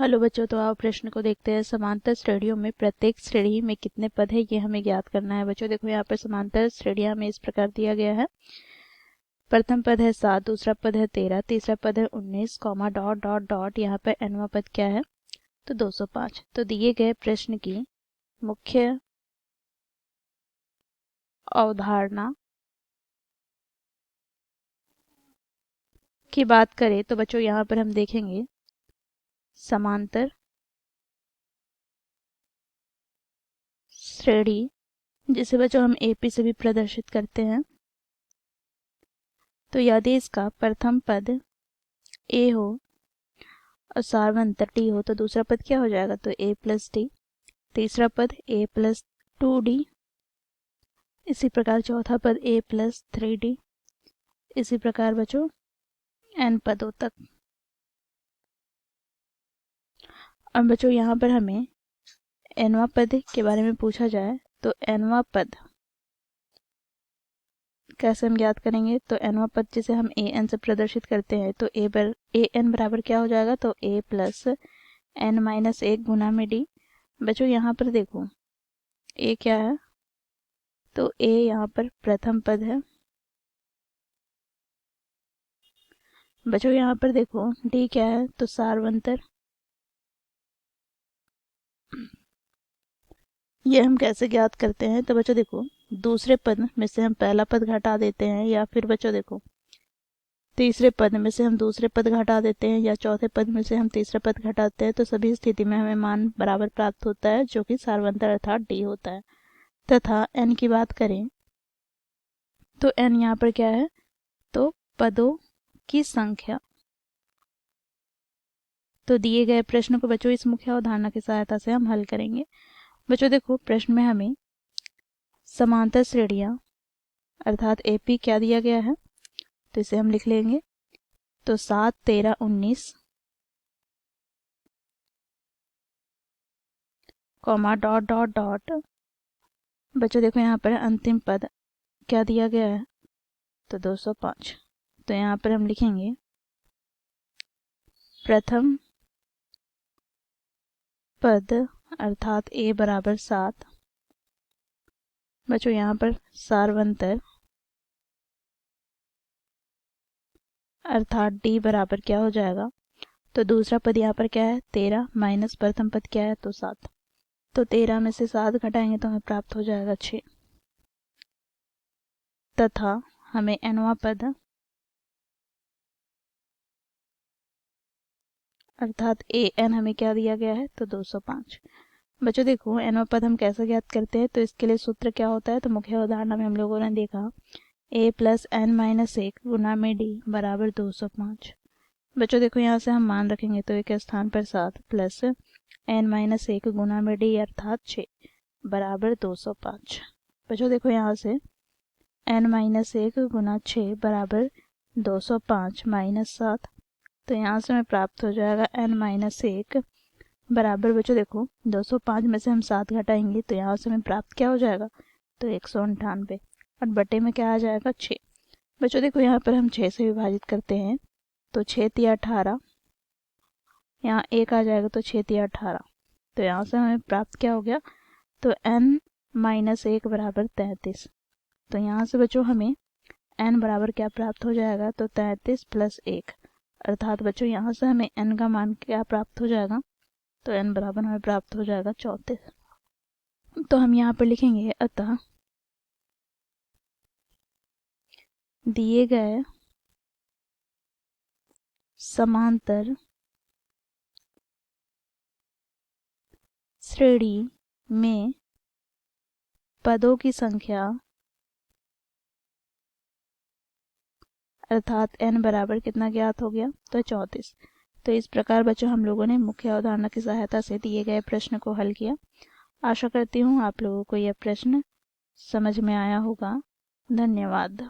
Hello बच्चों, तो आओ प्रश्न को देखते हैं। समांतर श्रेणियों में प्रत्येक श्रेणी में कितने पद है, ये हमें ज्ञात करना है। बच्चों देखो, यहाँ पर समांतर श्रेणियां में इस प्रकार दिया गया है। प्रथम पद है 7, दूसरा पद है 13, तीसरा पद है 19, कॉमा डॉट डॉट डॉट। यहाँ पर nवां पद क्या है, तो 205। तो दिए गए प्रश्न की मुख्य अवधारणा की बात करें तो बच्चों यहाँ पर हम देखेंगे समांतर श्रेणी, जिसे बच्चों हम एपी से भी प्रदर्शित करते हैं। तो यदि इसका प्रथम पद ए हो और सार्वंतर डी हो तो दूसरा पद क्या हो जाएगा, तो ए प्लस डी। तीसरा पद ए प्लस 2d। इसी प्रकार चौथा पद ए प्लस 3d। इसी प्रकार बच्चों n पदों तक। अब बच्चों यहाँ पर हमें nवां पद के बारे में पूछा जाए तो nवां पद कैसे हम ज्ञात करेंगे, तो nवां पद जिसे हम an से प्रदर्शित करते हैं तो an बराबर क्या हो जाएगा, तो a प्लस n माइनस 1 गुना में d। बच्चों यहाँ पर देखो a क्या है, तो a यहाँ पर प्रथम पद है। बच्चों यहाँ पर देखो d क्या है, तो सार्वंतर। ये हम कैसे ज्ञात करते हैं, तो बच्चों देखो दूसरे पद में से हम पहला पद घटा देते हैं, या फिर बच्चों देखो तीसरे पद में से हम दूसरे पद घटा देते हैं, या चौथे पद में से हम तीसरा पद घटाते हैं। तो सभी स्थिति में हमें मान बराबर प्राप्त होता है, जो कि सार्वंतर अर्थात डी होता है। तथा n की बात करें तो n यहाँ पर क्या है, तो पदों की संख्या। तो दिए गए प्रश्न को बच्चों इस मुख्य अवधारणा की सहायता से हम हल करेंगे। बच्चों देखो प्रश्न में हमें समांतर श्रेणियां अर्थात एपी क्या दिया गया है, तो इसे हम लिख लेंगे। तो 7, 13, 19 कॉमा डॉट डॉट डॉट। बच्चों देखो यहाँ पर अंतिम पद क्या दिया गया है, तो 205। तो यहाँ पर हम लिखेंगे प्रथम पद अर्थात a बराबर 7। बच्चों यहाँ पर सार्वंतर अर्थात d बराबर क्या हो जाएगा, तो दूसरा पद यहाँ पर क्या है 13 माइनस प्रथम पद क्या है, तो 7। तो 13 में से 7 घटाएंगे तो हमें प्राप्त हो जाएगा 6। तथा हमें nवां पद अर्थात an हमें क्या दिया गया है, तो 205। बच्चों देखो nवां पद हम कैसे ज्ञात करते हैं, तो इसके लिए सूत्र क्या होता है, तो मुख्य उदाहरण में हम लोगों ने देखा a प्लस n माइनस 1 गुना में d बराबर 205। बच्चों देखो यहाँ से हम मान रखेंगे तो एक स्थान पर 7 प्लस n माइनस 1 गुना में d अर्थात 6 बराबर 205। बच्चों देखो यहाँ से n माइनस 1 गुना 6 बराबर 205 माइनस 7। तो यहाँ से हमें प्राप्त हो जाएगा n माइनस 1 बराबर बच्चों देखो 205 में से हम 7 घटाएंगे तो यहाँ से हमें प्राप्त क्या हो जाएगा, तो 198 और बटे में क्या आ जाएगा 6। बच्चों देखो यहाँ पर हम 6 से विभाजित करते हैं तो 6 तिया 18, यहाँ 1 आ जाएगा तो 6 तिया 18। तो यहाँ से हमें प्राप्त क्या हो गया, तो n माइनस 1 बराबर 33। तो यहाँ से बच्चों हमें n बराबर क्या प्राप्त हो जाएगा, तो 33 प्लस 1 अर्थात बच्चों यहाँ से हमें n का मान क्या प्राप्त हो जाएगा, तो n बराबर हमें प्राप्त हो जाएगा 34। तो हम यहाँ पर लिखेंगे अतः दिए गए समांतर श्रेणी में पदों की संख्या अर्थात n बराबर कितना ज्ञात हो गया, तो 34। तो इस प्रकार बच्चों हम लोगों ने मुख्य अवधारणा की सहायता से दिए गए प्रश्न को हल किया। आशा करती हूँ आप लोगों को यह प्रश्न समझ में आया होगा। धन्यवाद।